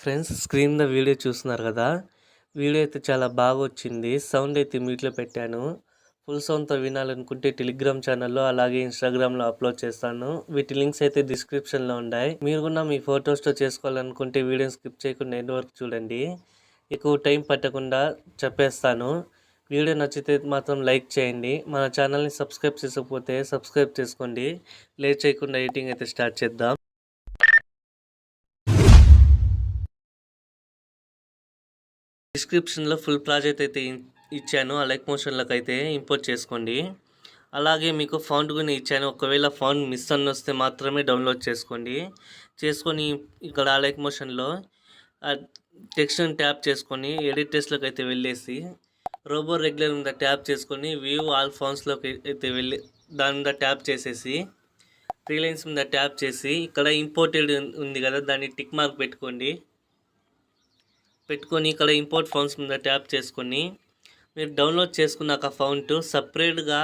Friends screen మీద video చూస్తున్నారు కదా. వీడియో అయితే చాలా బాగా వచ్చింది. సౌండ్ అయితే మ్యూట్లో పెట్టాను. ఫుల్ సౌండ్తో వినాలనుకుంటే టెలిగ్రామ్ ఛానల్లో అలాగే ఇన్స్టాగ్రామ్లో అప్లోడ్ చేస్తాను. వీటి లింక్స్ అయితే డిస్క్రిప్షన్లో ఉన్నాయి. మీరు కూడా మీ ఫొటోస్తో చేసుకోవాలనుకుంటే వీడియోని స్కిప్ చేయకుండా ఎండ్ వరకు చూడండి. ఎక్కువ టైం పట్టకుండా చెప్పేస్తాను. వీడియో నచ్చితే మాత్రం లైక్ చేయండి. మన ఛానల్ని సబ్స్క్రైబ్ చేసుకోకపోతే సబ్స్క్రైబ్ చేసుకోండి. లేట్ చేయకుండా ఎడిటింగ్ అయితే స్టార్ట్ చేద్దాం. డిస్క్రిప్షన్లో ఫుల్ ప్రాజెక్ట్ అయితే ఇచ్చాను. ఆ లైక్ మోషన్లోకి అయితే ఇంపోర్ట్ చేసుకోండి. అలాగే మీకు ఫౌంట్ కూడా ఇచ్చాను. ఒకవేళ ఫౌంట్ మిస్ అని వస్తే మాత్రమే డౌన్లోడ్ చేసుకోండి. చేసుకొని ఇక్కడ ఆ లైక్ మోషన్లో టెక్స్ట్ని ట్యాప్ చేసుకొని ఎడిట్ టెస్ట్లోకి అయితే వెళ్ళేసి రోబో రెగ్యులర్ మీద ట్యాప్ చేసుకొని వ్యూ ఆల్ ఫౌంట్స్లోకి అయితే వెళ్ళి దాని మీద ట్యాప్ చేసేసి 3 లైన్స్ మీద ట్యాప్ చేసి ఇక్కడ ఇంపోర్టెడ్ ఉంది కదా, దాన్ని టిక్ మార్క్ పెట్టుకొని ఇక్కడ ఇంపోర్ట్ ఫౌంట్స్ మీద ట్యాప్ చేసుకొని మీరు డౌన్లోడ్ చేసుకున్నాక ఫౌంట్ సపరేట్గా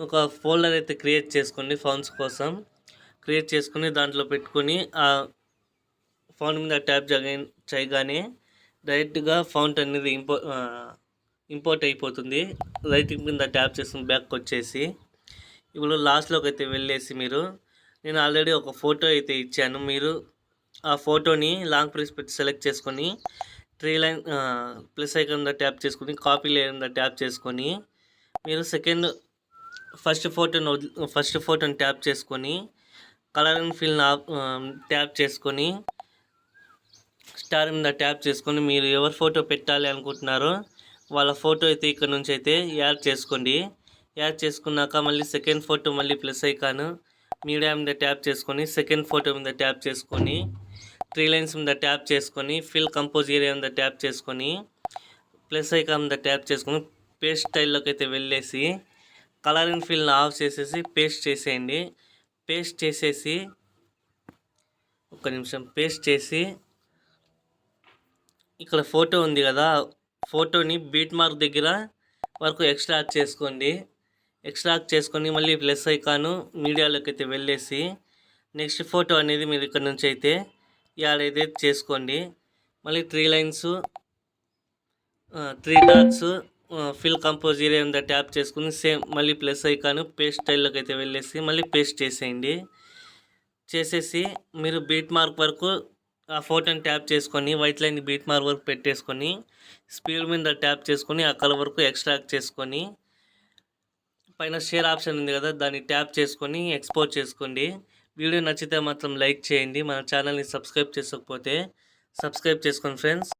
ఒక ఫోల్డర్ అయితే క్రియేట్ చేసుకోండి. ఫౌంట్స్ కోసం క్రియేట్ చేసుకుని దాంట్లో పెట్టుకొని ఆ ఫౌంట్ మీద ట్యాప్ చేయగానే డైరెక్ట్గా ఫౌంట్ అనేది ఇంపోర్ట్ అయిపోతుంది. రైట్ మీద ట్యాప్ చేసుకుని బ్యాక్ వచ్చేసి ఇప్పుడు లాస్ట్లోకి అయితే వెళ్ళేసి నేను ఆల్రెడీ ఒక ఫోటో అయితే ఇచ్చాను. మీరు ఆ ఫోటోని లాంగ్ ప్రెస్ పెట్టి సెలెక్ట్ చేసుకొని 3 లైన్ ప్లస్ ఐకాన్ మీద ట్యాప్ చేసుకొని కాపీ లేయర్ మీద ట్యాప్ చేసుకొని మీరు ఫస్ట్ ఫోటోని ట్యాప్ చేసుకొని కలర్ అండ్ ఫిల్ ట్యాప్ చేసుకొని స్టార్ మీద ట్యాప్ చేసుకొని మీరు ఎవరి ఫోటో పెట్టాలి అనుకుంటున్నారో వాళ్ళ ఫోటో అయితే ఇక్కడ నుంచి అయితే యాడ్ చేసుకోండి. యాడ్ చేసుకున్నాక మళ్ళీ సెకండ్ ఫోటో మళ్ళీ ప్లస్ ఐకాన్ మీడియా మీద ట్యాప్ చేసుకొని సెకండ్ ఫోటో మీద ట్యాప్ చేసుకొని 3 లైన్స్ మీద ట్యాప్ చేసుకొని ఫిల్ కంపోజ్ ఏరియా మీద ట్యాప్ చేసుకొని ప్లస్ ఐకాన్ మీద ట్యాప్ చేసుకొని పేస్ట్ స్టైల్లోకి అయితే వెళ్ళేసి కలర్ అండ్ ఫిల్ ఆఫ్ చేసేసి పేస్ట్ చేసేయండి. పేస్ట్ చేసేసి పేస్ట్ చేసి ఇక్కడ ఫోటో ఉంది కదా, ఫోటోని బీట్ మార్క్ దగ్గర వరకు ఎక్స్ట్రాక్ట్ చేసుకోండి. ఎక్స్ట్రాక్ట్ చేసుకొని మళ్ళీ ప్లస్ ఐకాను మీడియాలోకి అయితే వెళ్ళేసి నెక్స్ట్ ఫోటో అనేది మీరు ఇక్కడ నుంచి అయితే యాడ్ అయితే చేసుకోండి. మళ్ళీ 3 lines 3 dots fill compose area మీద ట్యాప్ చేసుకుని సేమ్ మళ్ళీ ప్లస్ ఐకాను పేస్ట్ స్టైల్లోకి అయితే వెళ్ళేసి మళ్ళీ పేస్ట్ చేసేయండి. చేసేసి మీరు బీట్ మార్క్ వరకు ఆ ఫోటోని ట్యాప్ చేసుకొని వైట్ లైన్ బీట్ మార్క్ వరకు పెట్టేసుకొని స్పీడ్ మీద ట్యాప్ చేసుకొని ఆ కలర్ వరకు ఎక్స్ట్రాక్ట్ చేసుకొని పైన షేర్ ఆప్షన్ ఉంది కదా, దాన్ని ట్యాప్ చేసుకొని ఎక్స్పోర్ట్ చేసుకోండి. వీడియో నచ్చితే మాత్రం లైక్ చేయండి. మన ఛానల్ని సబ్స్క్రైబ్ చేసుకోకపోతే సబ్స్క్రైబ్ చేసుకోండి ఫ్రెండ్స్.